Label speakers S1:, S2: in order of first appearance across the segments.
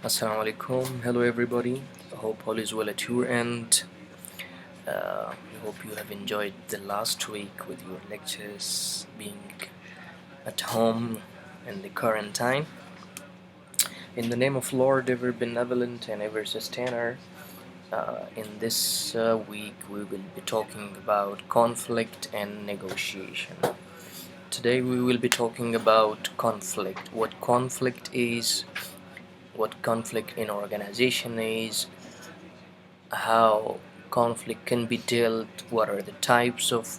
S1: Assalamu alaikum. Hello, everybody. I hope all is well at your end. I hope you have enjoyed the last week with your lectures being at home in the quarantine. In the name of Lord, ever benevolent and ever sustainer, in this week we will be talking about conflict and negotiation. Today we will be talking about conflict, what conflict is, what conflict in organization is, how conflict can be dealt, what are the types of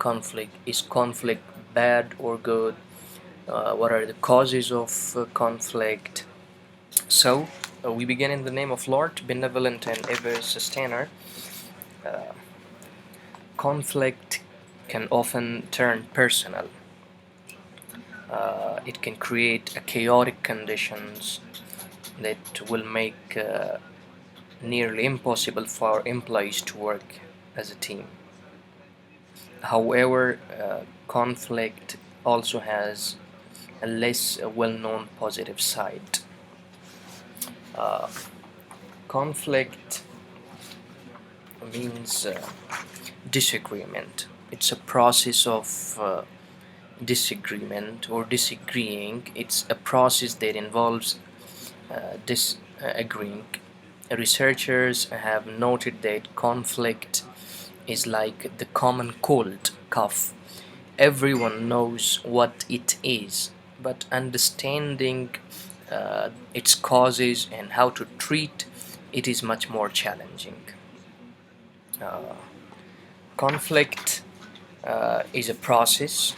S1: conflict, is conflict bad or good, what are the causes of conflict. So, we begin in the name of Lord, benevolent and ever sustainer. Uh, Conflict can often turn personal. It can create a chaotic conditions that will make nearly impossible for employees to work as a team. However, conflict also has a less well-known positive side. Uh, Conflict means disagreement. It's a process of disagreement or disagreeing. It's a process that involves disagreeing. Researchers have noted that conflict is like the common cold, cough. Everyone knows what it is, but understanding its causes and how to treat it is much more challenging. Uh, Conflict is a process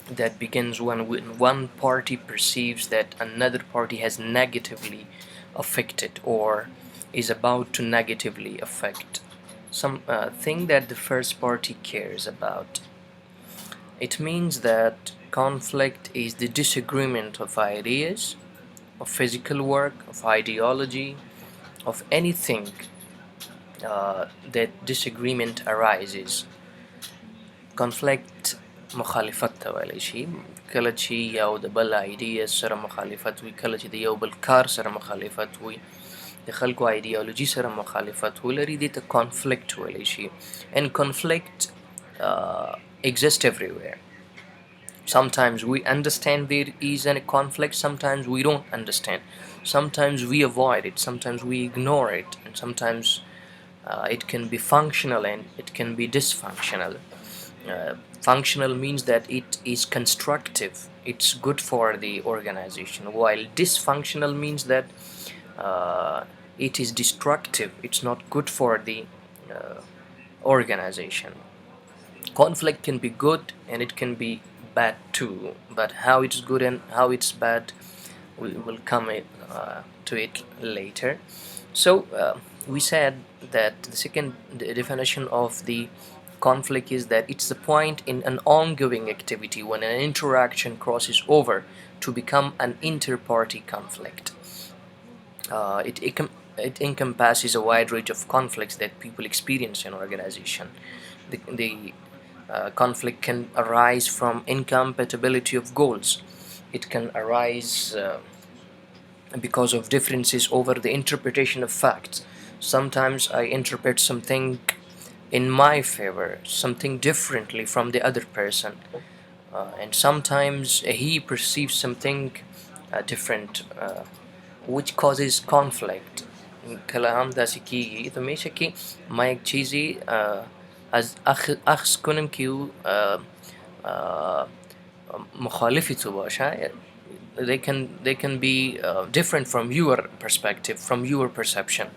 S1: that begins when one party perceives that another party has negatively affected or is about to negatively affect some thing that the first party cares about. It means that conflict is the disagreement of ideas, of physical work, of ideology, of anything that disagreement arises. Conflict مخالفت ته ویلی شي کله چې یو د بل ایډیا سره مخالفت وي، کله چې د یو بل کار سره مخالفت وي، د خلکو ایډیالوژي سره مخالفت ولري، دې ته conflict ویلی شي. And conflict exists everywhere. Sometimes we understand there is a conflict, sometimes we don't understand. Sometimes we avoid it, sometimes we ignore it, and sometimes it can be functional and it can be dysfunctional. Functional means that it is constructive, it's good for the organization, while dysfunctional means that it is destructive, it's not good for the organization. Conflict can be good and it can be bad too, but how it's good and how it's bad, we will come to it later. So we said that the second definition of the conflict is that it's the point in an ongoing activity when an interaction crosses over to become an inter-party conflict. It encompasses a wide range of conflicts that people experience in organization. The conflict can arise from incompatibility of goals. It can arise because of differences over the interpretation of facts. Sometimes I interpret something in my favor, something differently from the other person, and sometimes he perceives something different, which causes conflict. کله داسې کیږي ته همیشه کې ما یک چیزی از اخذ کنم که او مخالفی تو باشه. They can be different from your perspective, from your perception.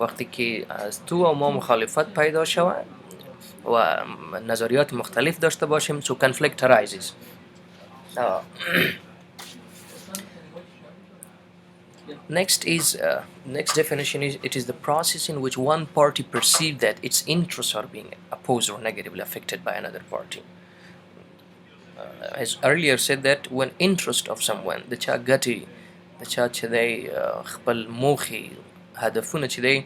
S1: وقتی که از تو و ما مخالفت پیدا شود و نظریات مختلف داشته باشیم، so conflict arises. Next definition is it is the process in which one party perceives that its interests are being opposed or negatively affected by another party. As earlier said, that when interest of someone د چا ګټې د چا چې دی خپل موخې هدفونه چې دی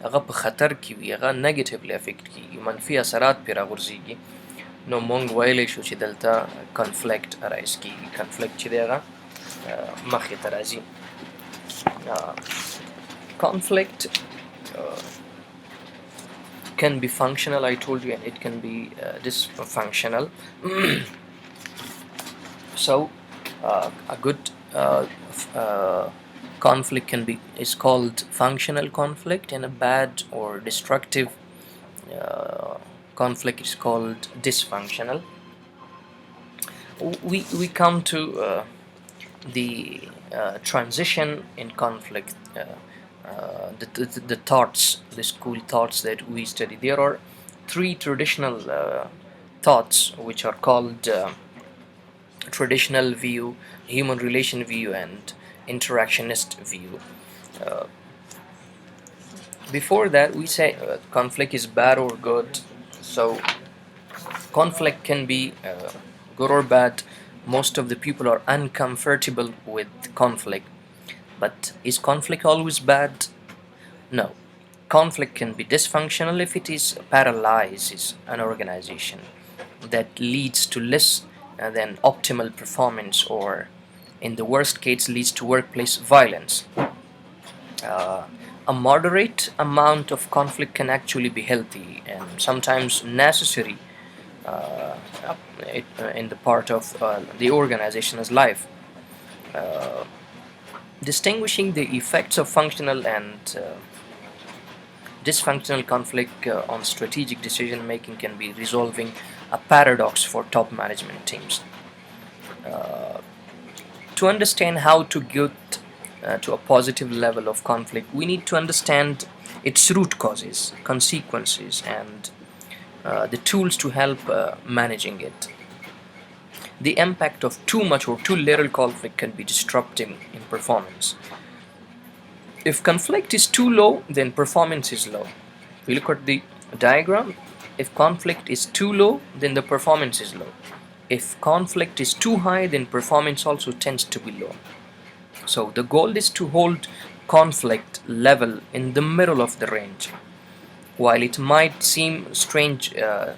S1: هغه په خطر کې وي، هغه نیګیټیولی افیکټ کېږي، منفي اثرات پرې راغورځېږي، نو موږ ویلی شو چې دلته کنفلیکټ رایز کېږي. کنفلیکټ چې دی هغه مخې ته راځي. Uh, Conflict can be functional, I told you, and it can be dysfunctional. So, a good conflict can be is called functional conflict, and a bad or destructive uh, conflict is called dysfunctional. We come to the transition in conflict. The thoughts, the school thoughts that we study. There are three traditional thoughts which are called traditional view, human relation view, and interactionist view. Uh, Before that, we say conflict is bad or good. So conflict can be good or bad. Most of the people are uncomfortable with conflict. But is conflict always bad? No. Conflict can be dysfunctional if it is paralyzes an organization that leads to less than optimal performance, or in the worst case leads to workplace violence. Uh, a moderate amount of conflict can actually be healthy and sometimes necessary uh, in the part of the organization's life. Uh, Distinguishing the effects of functional and dysfunctional conflict on strategic decision making can be resolving a paradox for top management teams. To understand how to get to a positive level of conflict, we need to understand its root causes, consequences, and the tools to help managing it. The impact of too much or too little conflict can be disrupting in performance. If conflict is too low, then performance is low. We look at the diagram. If conflict is too low, then the performance is low. If conflict is too high, then performance also tends to be low. So the goal is to hold conflict level in the middle of the range. While it might seem strange to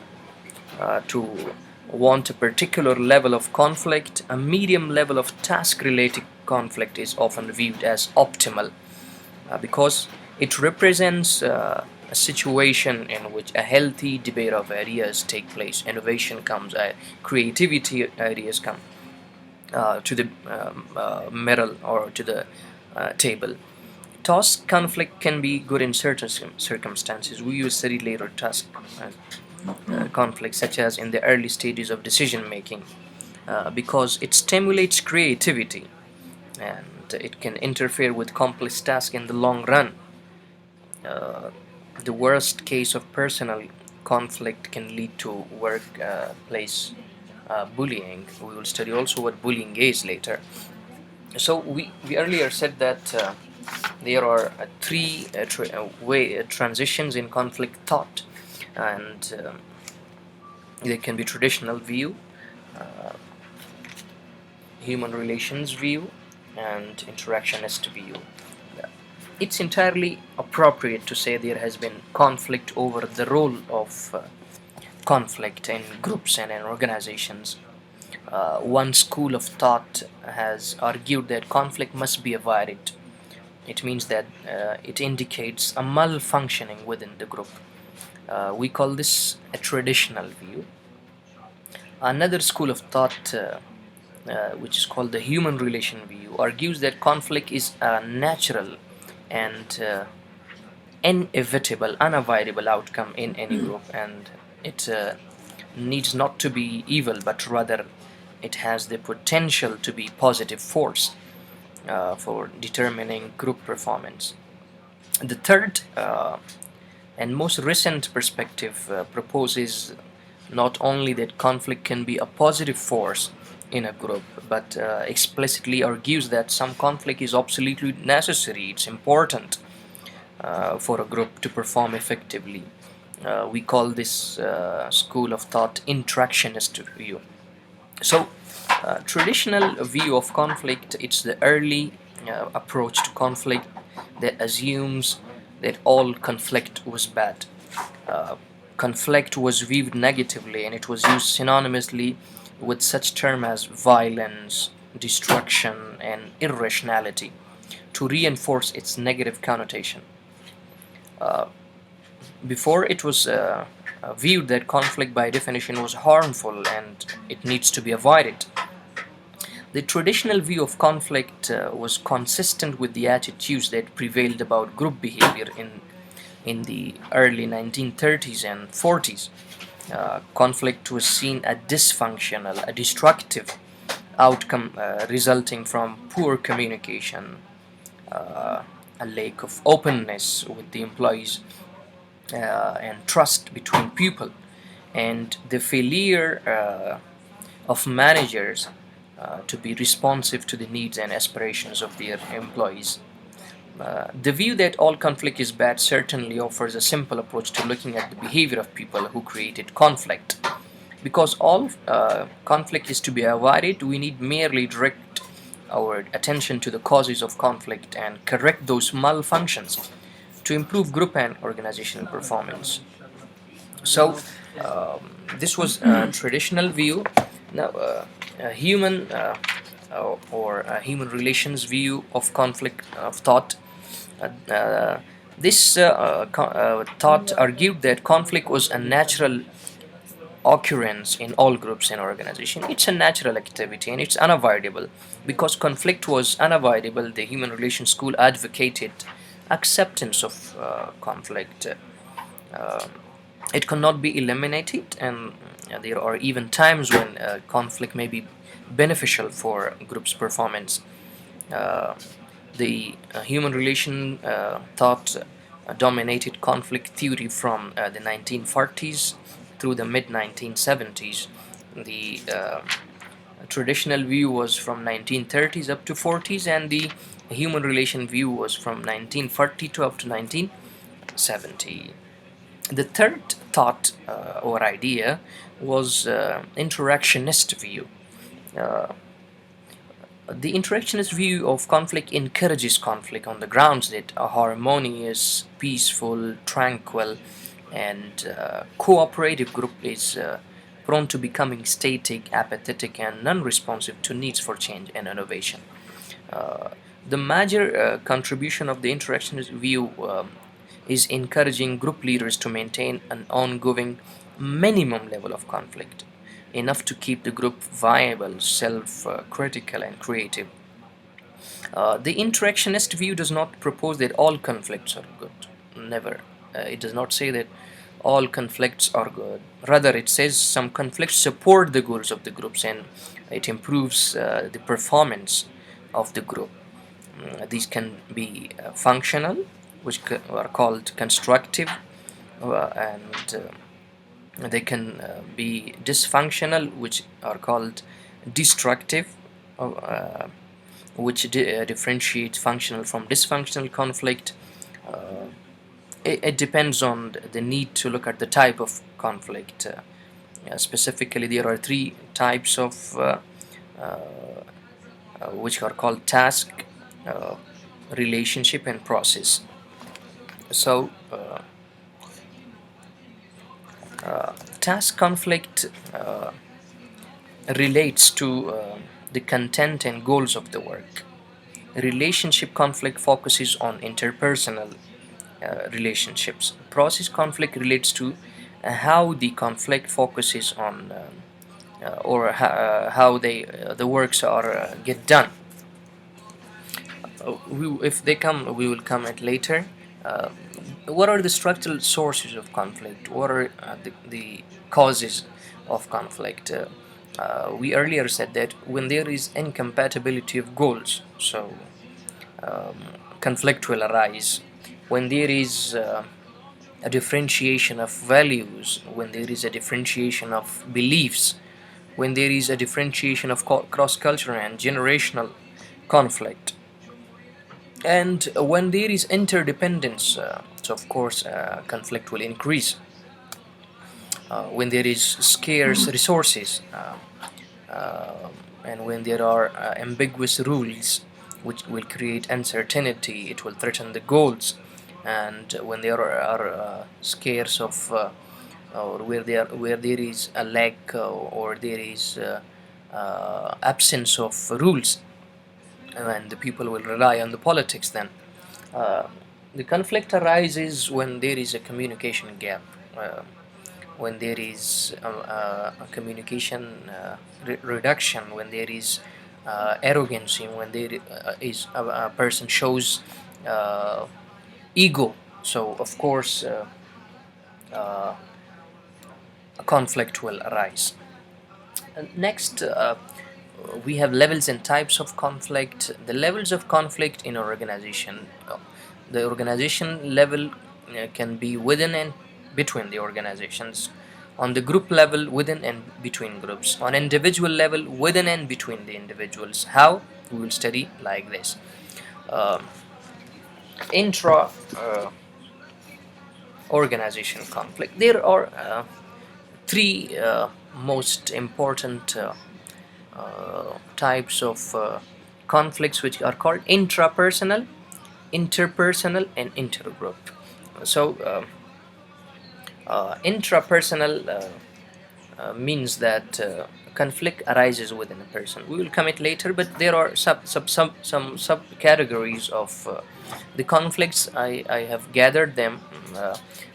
S1: want a particular level of conflict, a medium level of task related conflict is often viewed as optimal because it represents a situation in which a healthy debate of ideas take place, innovation comes, creativity ideas come to the middle or to the table. Task conflict can be good in certain circumstances. We will study later task conflict, such as in the early stages of decision making, because it stimulates creativity and it can interfere with complex tasks in the long run. Uh, the worst case of personal conflict can lead to workplace bullying. We will study also what bullying is later. So we earlier said that there are three transitions in conflict thought, and they can be traditional view, human relations view, and interactionist view. It's entirely appropriate to say there has been conflict over the role of conflict in groups and in organizations. One school of thought has argued that conflict must be avoided. It means that it indicates a malfunctioning within the group. We call this a traditional view. Another school of thought, which is called the human relation view, argues that conflict is a natural and inevitable, unavoidable outcome in any group, and it needs not to be evil, but rather it has the potential to be positive force for determining group performance. The third and most recent perspective proposes not only that conflict can be a positive force in a group, but explicitly argues that some conflict is absolutely necessary, it's important for a group to perform effectively. We call this school of thought interactionist view. So, traditional view of conflict, it's the early approach to conflict that assumes that all conflict was bad. Uh, Conflict was viewed negatively and it was used synonymously with such terms as violence, destruction, and irrationality. to reinforce its negative connotation. Uh, Before, it was viewed that conflict by definition was harmful and it needs to be avoided. The traditional view of conflict was consistent with the attitudes that prevailed about group behavior in the early 1930s and 40s. Conflict was seen as dysfunctional, a destructive outcome resulting from poor communication, uh, a lack of openness with the employees, and trust between people, and the failure of managers to be responsive to the needs and aspirations of their employees. The view that all conflict is bad certainly offers a simple approach to looking at the behavior of people who created conflict. Because all conflict is to be avoided, we need merely direct our attention to the causes of conflict and correct those malfunctions to improve group and organizational performance. So, this was a traditional view. Now, a human or a human relations view of conflict of thought. This thought argued that conflict was a natural occurrence in all groups and organization. It's a natural activity and it's unavoidable. Because conflict was unavoidable, the human relations school advocated acceptance of conflict. Uh, it cannot be eliminated, and there are even times when conflict may be beneficial for groups' performance. Uh, the human relation thought dominated conflict theory from the 1940s through the mid 1970s. The traditional view was from 1930s up to 40s, and the human relation view was from 1940 to up to 1970. The third thought or idea was interactionist view. Uh, the interactionist view of conflict encourages conflict on the grounds that a harmonious, peaceful, tranquil, and cooperative group is prone to becoming static, apathetic, and non-responsive to needs for change and innovation. Uh, the major contribution of the interactionist view is encouraging group leaders to maintain an ongoing minimum level of conflict, enough to keep the group viable, self critical, and creative. The interactionist view does not propose that all conflicts are good. Never. It does not say that all conflicts are good. Rather, it says some conflicts support the goals of the groups and it improves the performance of the group. These can be functional, which are called constructive, and they can be dysfunctional, which are called destructive, uh, which differentiates functional from dysfunctional conflict. Uh, it depends on the need to look at the type of conflict. Specifically, there are three types of uh, which are called task, uh, relationship, and process. So, task conflict relates to the content and goals of the work. Relationship conflict focuses on interpersonal relationships. Process conflict relates to how the conflict focuses on how the works are get done. If they come, we will come at later. Uh, what are the structural sources of conflict? What are the causes of conflict? We earlier said that when there is incompatibility of goals, so um, conflict will arise. When there is a differentiation of values, when there is a differentiation of beliefs, when there is a differentiation of cross cultural and generational conflict, and when there is interdependence, so of course conflict will increase. When there is scarce resources, uh, and when there are ambiguous rules which will create uncertainty, it will threaten the goals. And when there are scarce of or where there is a lack or there is absence of rules, and the people will rely on the politics then. Uh, the conflict arises when there is a communication gap, when there is a communication reduction, when there is arrogancy, when there is a person shows uh, ego. So of course uh, a conflict will arise. And next, we have levels and types of conflict. The levels of conflict in an organization. The organization level can be within and between the organizations. On the group level, within and between groups. On individual level, within and between the individuals. How? We will study like this. Um, intra organization conflict. There are three most important types of conflicts, which are called intrapersonal, interpersonal, and intergroup. So intrapersonal means that conflict arises within a person. We will come it later, but there are some subcategories of the conflicts. I have gathered them,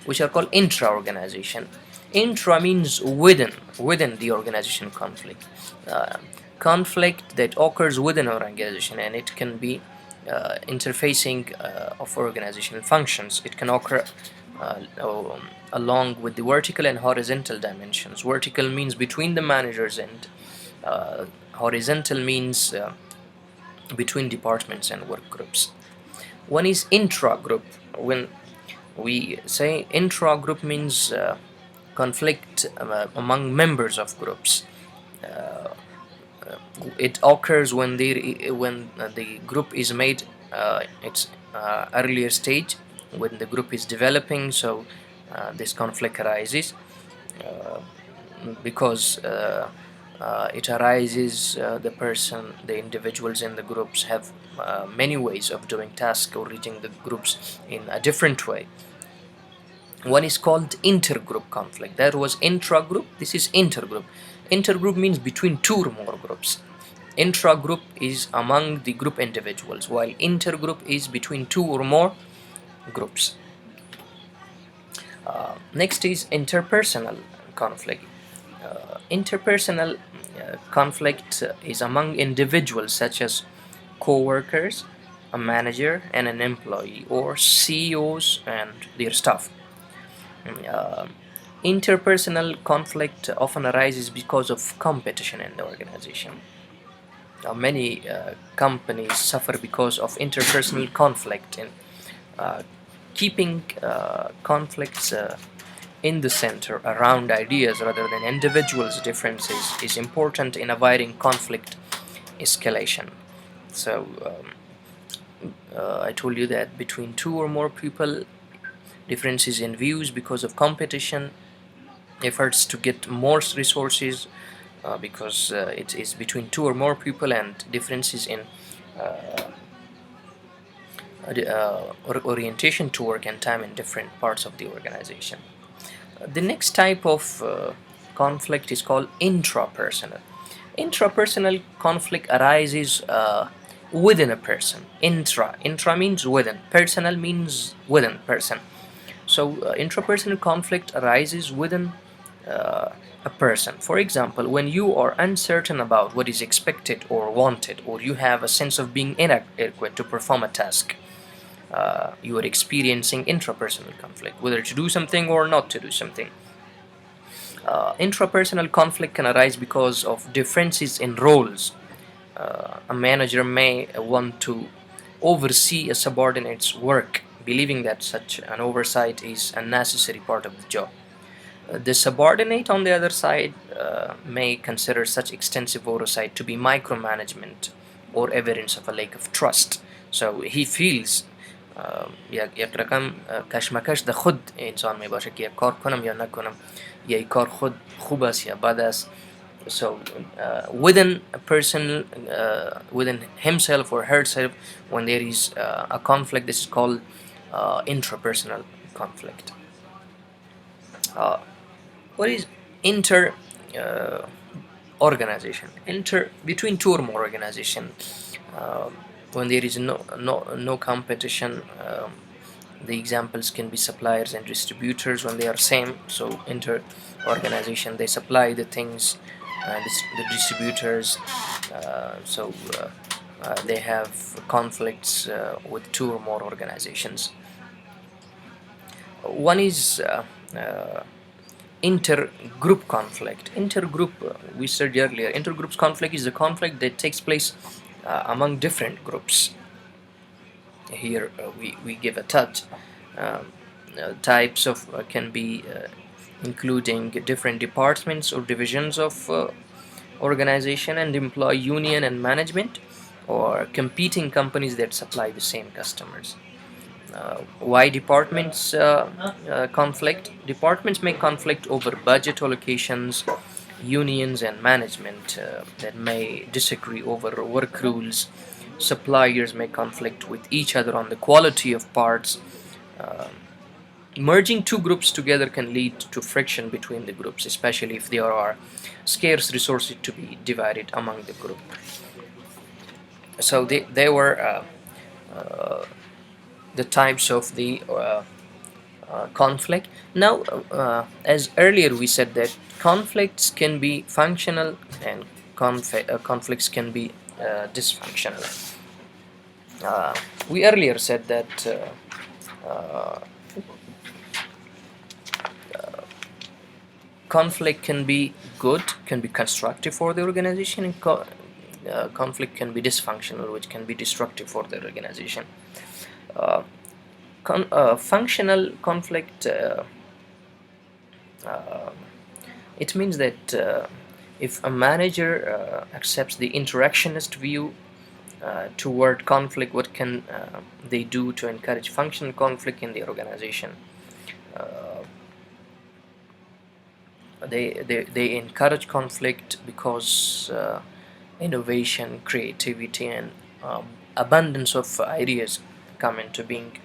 S1: which are called intra-organization. Intra means within the organization conflict. Uh, Conflict that occurs within an organization, and it can be interfacing of organizational functions. It can occur along with the vertical and horizontal dimensions. Vertical means between the managers, and horizontal means between departments and work groups. One is intra-group. When we say intra-group means conflict among members of groups. Uh, it occurs when the group is made its earlier stage, when the group is developing. So this conflict arises uh, because it arises, the individuals in the groups have many ways of doing tasks or reaching the groups in a different way. One is called intergroup conflict. That was intra-group. This is intergroup. Intergroup means between two or more groups. Intra-group is among the group individuals, while intergroup is between two or more groups. Next is interpersonal conflict. Interpersonal conflict is among individuals such as co-workers, a manager and an employee, or CEOs and their staff. Uh, Interpersonal conflict often arises because of competition in the organization. Many companies suffer because of interpersonal conflict, and uh, keeping conflicts in the center around ideas rather than individuals' differences is important in avoiding conflict escalation. So I told you that between two or more people, differences in views because of competition, efforts to get more resources because it is between two or more people, and differences in orientation to work and time in different parts of the organization. The next type of conflict is called intrapersonal. Intrapersonal conflict arises within a person. Intra means within. Personal means within person. So intrapersonal conflict arises within a person. For example, when you are uncertain about what is expected or wanted, or you have a sense of being inadequate to perform a task, you are experiencing intrapersonal conflict, whether to do something or not to do something. Intrapersonal conflict can arise because of differences in roles. A manager may want to oversee a subordinate's work, believing that such an oversight is a necessary part of the job. The subordinate, on the other side, may consider such extensive oversight to be micromanagement or evidence of a lack of trust. So he feels یک رقم کشمکش ده خود انسان می باشه که یک کار کنم یا نکنم، یا یک کار خود خوب است یا بد است. So within a person, within himself or herself, when there is a conflict, this is called intrapersonal conflict. What is inter organization? Inter between two or more organization. when there is no competition. The examples can be suppliers and distributors when they are same. So inter organization, they supply the things, the distributors. They have conflicts with two or more organizations. One is intergroup conflict. Intergroup, we said earlier, intergroups conflict is a conflict that takes place among different groups. Here we give a touch. Um, Types of can be including different departments or divisions of organization and employee union and management, or competing companies that supply the same customers. Why departments conflict? Departments may conflict over budget allocations. Unions and management that may disagree over work rules. Suppliers may conflict with each other on the quality of parts. Uh, Merging two groups together can lead to friction between the groups, especially if there are scarce resources to be divided among the group. So they were uh, the types of the conflict. Now, as earlier we said that conflicts can be functional and conflicts can be dysfunctional. Uh, we earlier said that conflict can be good, can be constructive for the organization, and conflict can be dysfunctional, which can be destructive for the organization. Uh, Functional conflict, uh, it means that if a manager accepts the interactionist view toward conflict, what can they do to encourage functional conflict in the organization? Uh, they encourage conflict because innovation, creativity, and abundance of ideas come into being.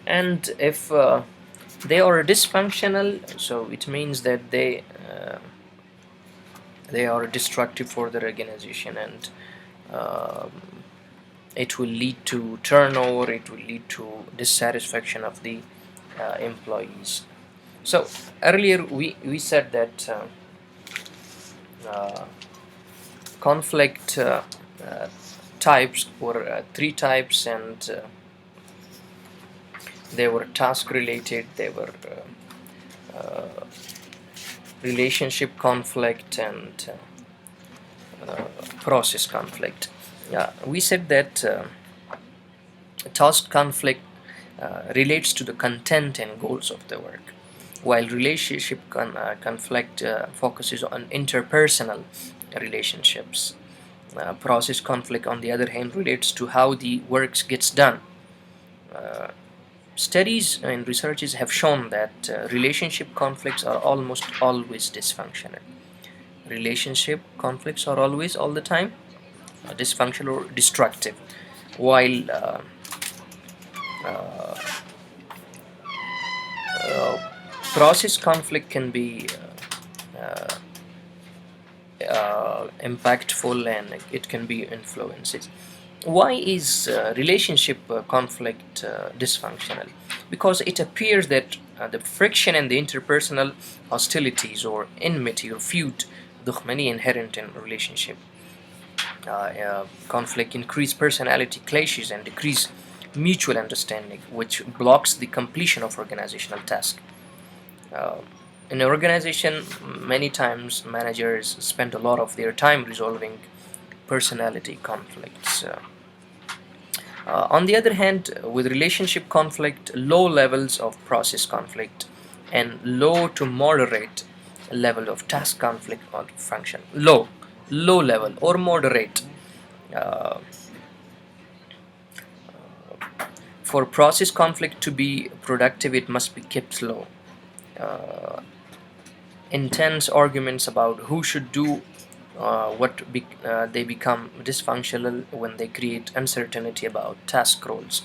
S1: And if they are dysfunctional, so it means that they are destructive for the organization, and um, it will lead to turnover, it will lead to dissatisfaction of the employees. So earlier we said that uh, conflict uh, types were three types, and they were task related, they were relationship conflict, and process conflict. Yeah, we said that task conflict relates to the content and goals of the work, while relationship conflict focuses on interpersonal relationships. Process conflict, on the other hand, relates to how the work gets done. Uh, Studies and researches have shown that relationship conflicts are almost always dysfunctional. Relationship conflicts are always, all the time, dysfunctional or destructive, while uh, uh, process conflict can be impactful, and it can be influences. Why is relationship conflict dysfunctional? Because it appears that the friction and the interpersonal hostilities or enmity or feud دخمني inherent in relationship conflict increase personality clashes and decrease mutual understanding, which blocks the completion of organizational tasks. uh, in an organization, many times managers spend a lot of their time resolving personality conflicts. On the other hand, with relationship conflict, low levels of process conflict and low to moderate level of task conflict or function. Low level or moderate. Uh, for process conflict to be productive, it must be kept low. Uh, Intense arguments about who should do they become dysfunctional when they create uncertainty about task roles.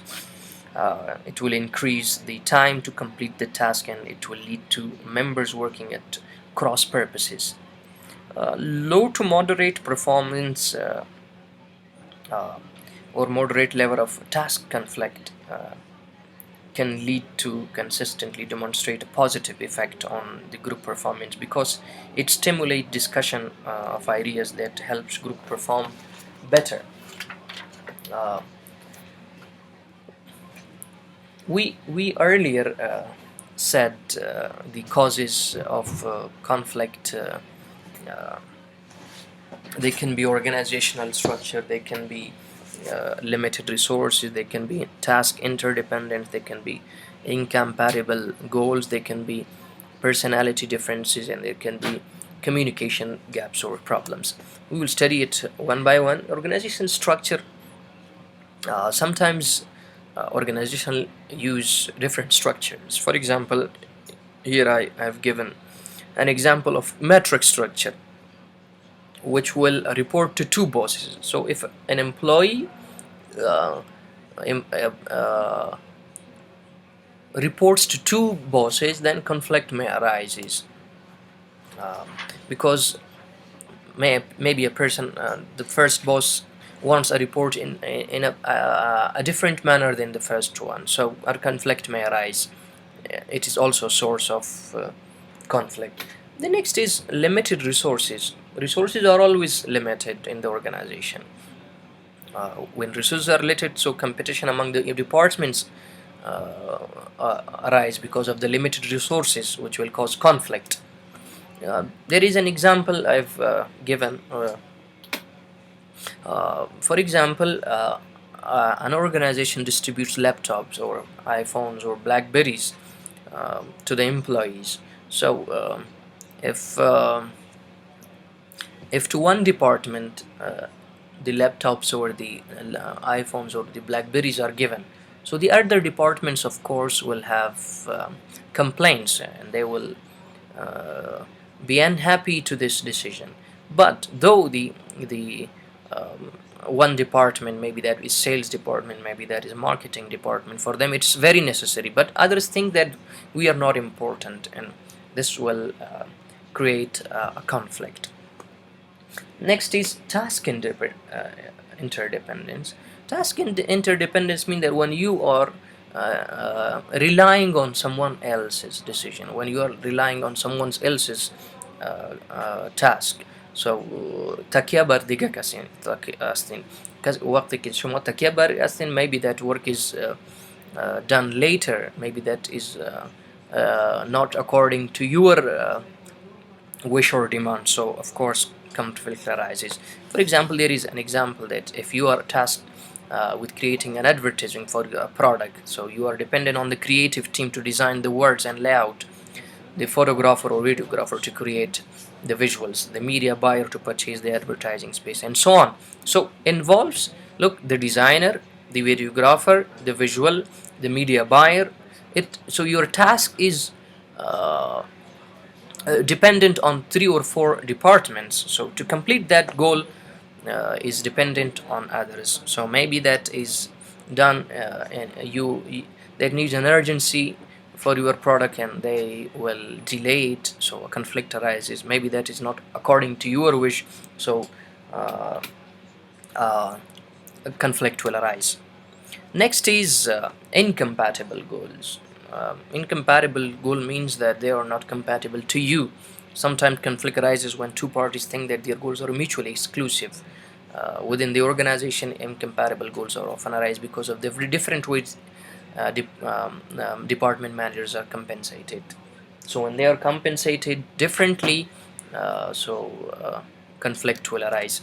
S1: It will increase the time to complete the task, and it will lead to members working at cross purposes. Low to moderate performance uh, or moderate level of task conflict can lead to consistently demonstrate a positive effect on the group performance, because it stimulates discussion of ideas that helps group perform better. Uh, we earlier said the causes of conflict. Uh, they can be organizational structure, they can be limited resources, they can be task interdependent, they can be incompatible goals, they can be personality differences, and there can be communication gaps or problems. We will study it one by one. Organizational structure, sometimes organizational use different structures. For example, here I have given an example of metric structure, which will report to two bosses. So if an employee uh, em- reports to two bosses, then conflict may arise, um, because maybe a person, the first boss wants a report in a different manner than the first one, so a conflict may arise. It is also a source of conflict. The next is limited resources. Resources are always limited in the organization. When resources are limited, so competition among the departments arise because of the limited resources, which will cause conflict. There is an example I've given. For example, an organization distributes laptops or iPhones or Blackberries to the employees. So if if to one department the laptops or the iPhones or the Blackberries are given, so the other departments, of course, will have complaints, and they will uh, be unhappy to this decision. But though the um, one department, maybe that is sales department, maybe that is marketing department, for them it's very necessary, but others think that we are not important, and this will create a conflict. Next is interdependence. Task interdependence means that when you are relying on someone else's decision, when you are relying on someone else's task. So تكيبر دقيقة أستين وقتك شو تكيبر أستين, maybe that work is done later, maybe that is not according to your wish or demand, so of course conflict arises. For example, there is an example that if you are tasked with creating an advertising for a product, so you are dependent on the creative team to design the words and layout, the photographer or videographer to create the visuals, the media buyer to purchase the advertising space, and so on. So involves, look, the designer, the videographer, the visual, the media buyer. It so your task is uh, dependent on three or four departments. So to complete that goal is dependent on others. So maybe that is done, and that needs an urgency for your product, and they will delay it. So a conflict arises. Maybe that is not according to your wish. So uh, uh, a conflict will arise. Next is incompatible goals. Incompatible goal means that they are not compatible to you. Sometimes conflict arises when two parties think that their goals are mutually exclusive. Within the organization, incompatible goals are often arise because of the very different ways department managers are compensated. So when they are compensated differently, conflict will arise.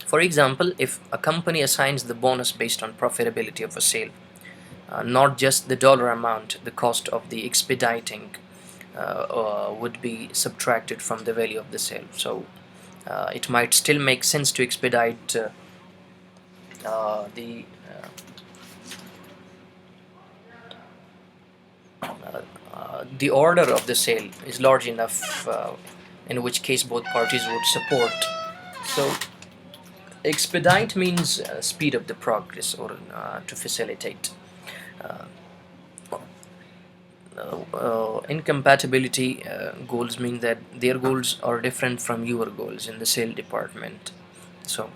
S1: For example, if a company assigns the bonus based on profitability of a sale, not just the dollar amount, the cost of the expediting would be subtracted from the value of the sale. So it might still make sense to expedite the the order of the sale is large enough, in which case both parties would support. So expedite means speed up the progress, or to facilitate. Uh, Incompatibility goals mean that their goals are different from your goals in the sale department. So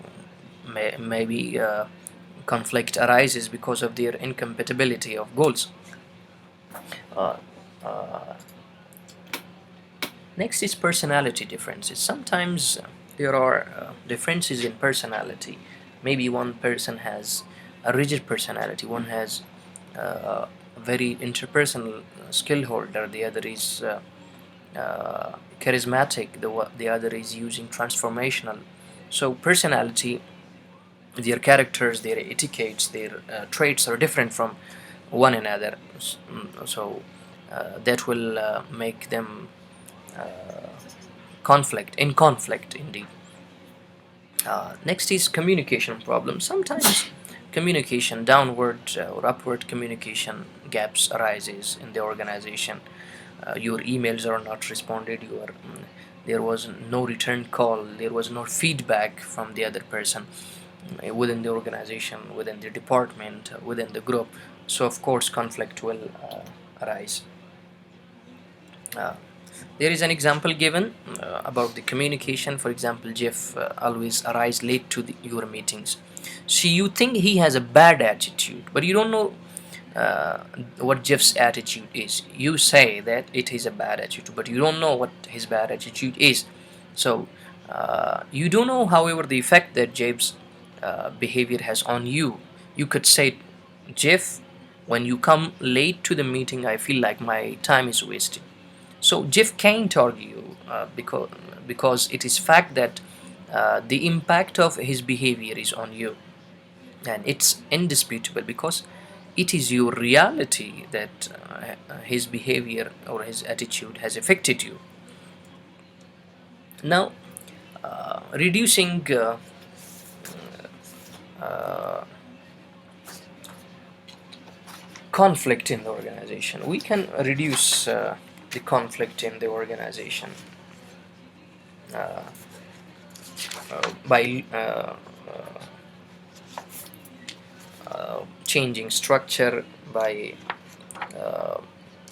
S1: maybe Conflict arises because of their incompatibility of goals. Uh, uh, Next is personality differences. Sometimes there are differences in personality. Maybe one person has a rigid personality, one has a very interpersonal skill holder, the other is charismatic, the other is using transformational. So, personality, their characters, their etiquettes, their traits are different from one another. So, that will make them conflict indeed. Next is communication problems. Sometimes communication, downward or upward communication gaps arises in the organization. Your emails are not responded, there was no return call, there was no feedback from the other person within the organization, within the department, within the group. So of course conflict will arise. uh, there is an example given about the communication. For example, Jeff always arrives late to your meetings. So you think he has a bad attitude, but you don't know uh, what Jeff's attitude is. You say that it is a bad attitude, but you don't know what his bad attitude is. So you don't know, however, the effect that Jeff's behavior has on you. You could say, Jeff, when you come late to the meeting, I feel like my time is wasted. So Jeff can't argue because it is fact that the impact of his behavior is on you, and it's indisputable because it is your reality that his behavior or his attitude has affected you. Now, reducing uh, conflict in the organization, we can reduce the conflict in the organization uh, by changing structure, by uh,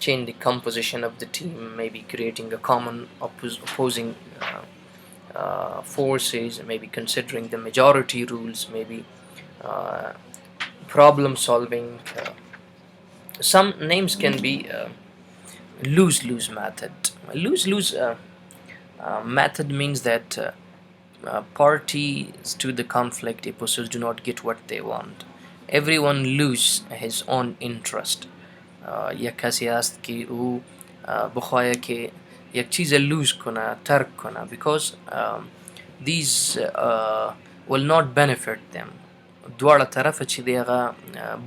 S1: change the composition of the team, maybe creating a common opposing forces, maybe considering the majority rules, maybe uh, problem solving. Some names can be lose-lose method. Lose-lose method means that parties to the conflict episodes do not get what they want. Everyone lose his own interest. یک کسی هست که او بخواه که یک چیز لوز کنه، ترک کنه، because these will not benefit them. دواړه طرفه چې دی هغه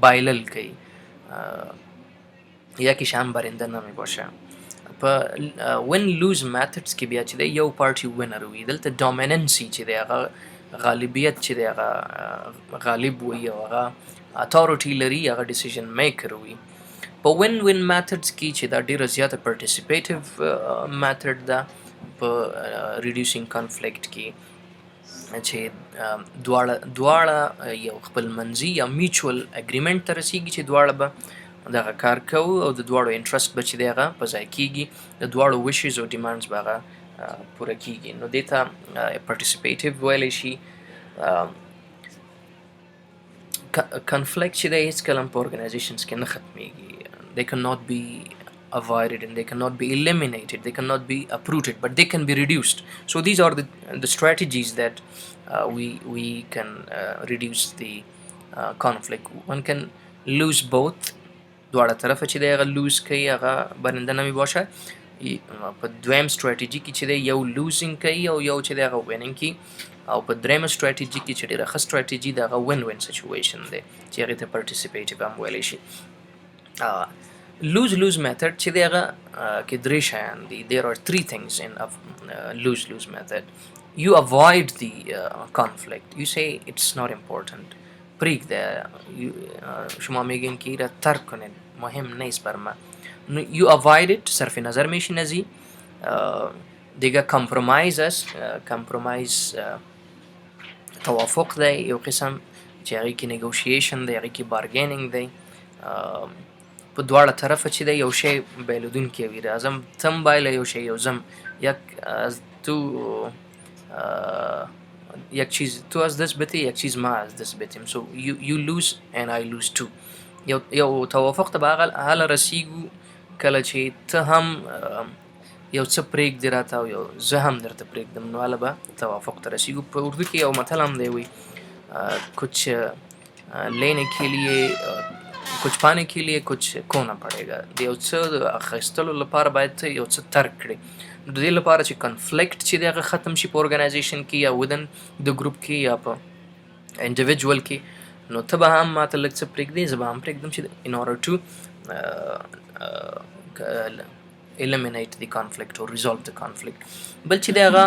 S1: بایلل کوي، یکیش هم برنده نمی باشه. په win lose methods کې بیا چې دی یو پارټي وینر وي، دلته dominancy چې دی هغه غالبیت چې دی هغه غالب وي او هغه authority لري، هغه decision maker وي. په win methods کې چې دا ډیره زیاته participative method ده په reducing conflict کې، چې دواړه یو خپل منځي یا میچوال اګریمنت ته رسیږي چې دواړه به دغه کار کوو او د دواړو انټرست به چې دی هغه په ځای کیږي، د دواړو وشز او ډیمانډز به هغه پوره کیږي. نو دې ته participative ویلی شي. conflict چې دی هیڅکله هم په organizations کې نه ختمیږي. They cannot be avoided and they cannot be eliminated, they cannot be uprooted, but they can be reduced. So these are the strategies that we can reduce the conflict. One can lose both. دواړه طرفه چې دی هغه لوز کوي، هغه برنده نمی باشه. په دویم strategy کې چې دی یو losing کوي او یو چې دی هغه winning کوي، او په درېمه strategy کې چې ډېره ښه strategy د هغه win-win situation دی چې هغې ته participative هم ویلی شي. lose method چې دی هغه کې درې شیان دي. There are three things in lose method. You avoid the conflict. You say it's not important. پرېږده، شما میگین که ایره ترک کنید، مهم نیست بر من. You avoid it، صرف نظر میشین از این. دیگه compromise است. compromise توافق دی، یو قسم چې هغې کې negotiation دی، هغې کې bargaining دی. په دواړه طرفه چې دی یو شی بایلودونکی وي، راځم تم بایله یو شی، یو زم یک از تو یک چیز تو از دست بدی، یک چیز ما از دست بدیم. So you lose and I lose too. یو توافق ته به هغه رسیږو کله چې ته هم یو څه پرېږدې راته او یو زه هم درته پرېږدم، نو هله به توافق ته رسیږو. په اردو کې یو متل هم دی وایي کچھ لینے کے لیے کچھ پانے کے لیے کچھ کھونا پڑے گا. د یو څه د اخیستلو لپاره باید ته یو څه ترک کړې. د دې لپاره چې کنفلیکټ چې دی هغه ختم شي په ارګنایزیشن کې یا ودن د ګروپ کې یا په انډیویجوال کې، نو ته به هم ماته لږ څه پرېږدې، زه به هم پرېږدم چې in order to eliminate the conflict or resolve the conflict. بل چې دی هغه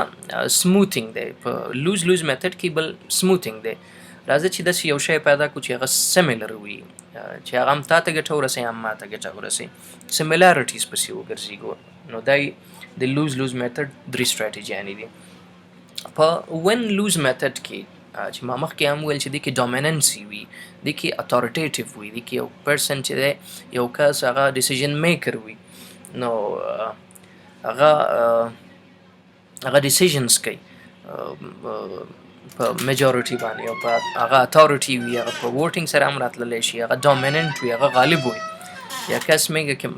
S1: smoothing دی. په لوز لوز میتھډ کې بل smoothing دی. راځه چې داسې یو شی پیدا کړو چې هغه سیملر وي، چې هغه هم تا ته ګټه ورسوي هم ما ته ګټه ورسوي، سیمیلاریټیز پسې وګرځېږو. نو دا د لوز لوز میتھډ درې سټراټیجیانې دي. په وین لوز میتھډ کې چې ما مخکې هم ویل چې دې کې ډومیننسي وي، دې کې اتھارټیټیو وي، دې کې یو پرسن چې دی یو کس هغه ډیسیژن میکر وي، نو هغه ډیسیژنز کوي په میجورټي باندې او په هغه اتھارټي وي، هغه په ووټینګ سره هم راتللی شي، هغه ډومیننټ وي، هغه غالب وي. یا کس میگه که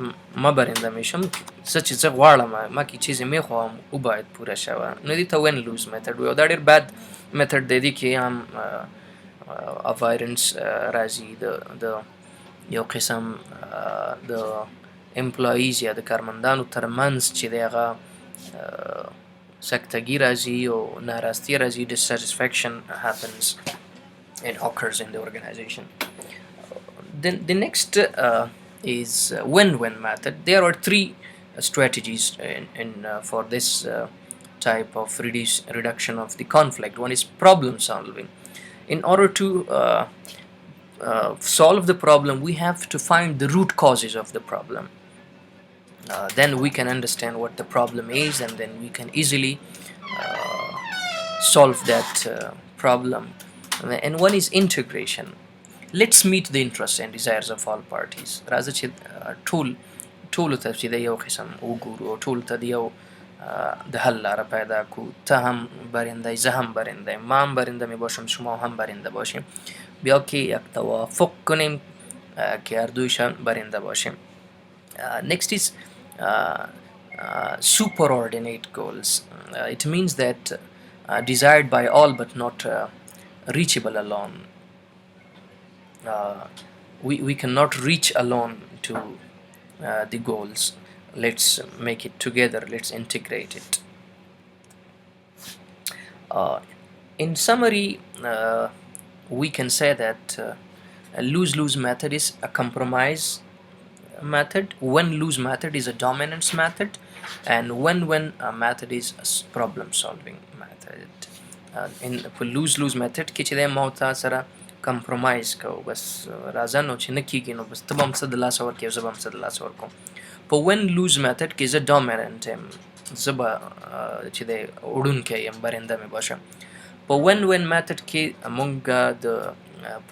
S1: ما برنده میشم، څه چې زه غواړم ما که چیزی میخواهم او باید پوره شوه، نو دې ته وین لوز میتھډ وي. او دا ډېر بد میتھډ دی. دې کې هم افایرنس راځي، د یو قسم د امپلاییز یا د کارمندانو ترمنځ چې دی هغه سکتګي راځي او ناراستي راځي. dissatisfaction happens and occurs in the organization. Then the next is win-win method. There are three strategies for this type of reduction of the conflict. One is problem solving. In order to solve the problem, we have to find the root causes of the problem. Then we can understand what the problem is, and then we can easily solve that problem. And one is integration. Let's meet the interests and desires of all parties. راځه چې ټولو ته چې د یو قسم وګورو او ټولو ته د یو د حل لاره پیدا کړو. ته هم برنده، زه هم برنده، ما هم برنده می باشم، شما هم برنده باشیم. بیا که یک توافق کنیم که هر دویشان برنده باشیم. Next is superordinate goals. It means that desired by all but not reachable alone. We cannot reach alone to the goals. Let's make it together. Let's integrate it. In summary, we can say that a lose-lose method is a compromise method. Win-lose method is a dominance method, and win-win method is a problem-solving method. In lose-lose method کې چې د موتا سره کمپرومایز کوو، بس راځه نو چې نه کېږي نو بس ته به هم څه د لاسه ورکړې او زه به هم څه د لاسه ورکوم. په وین لوز میتھډ کې زه ډومیننټ یم، زه به چې دی وړونکی یم، برنده مې باشم. په وین وین میتھډ کې مونږ د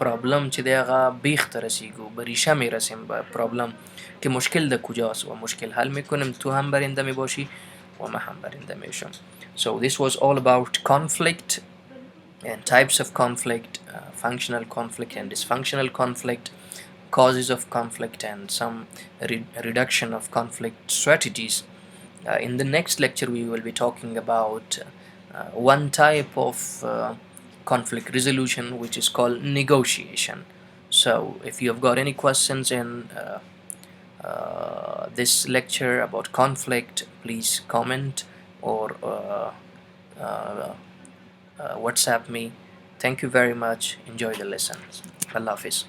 S1: پرابلم چې دی هغه بیخ ته رسیږو، به ریشه می رسیم به پرابلم که مشکل در کجاست و مشکل حل میکنیم، تو هم برنده می باشی و من هم برنده میشم. So this was all about conflict and types of conflict, functional conflict and dysfunctional conflict, causes of conflict, and some reduction of conflict strategies. In the next lecture we will be talking about one type of conflict resolution, which is called negotiation. So if you have got any questions in this lecture about conflict, please comment or WhatsApp me. Thank you very much. Enjoy the lessons. Allah Hafiz.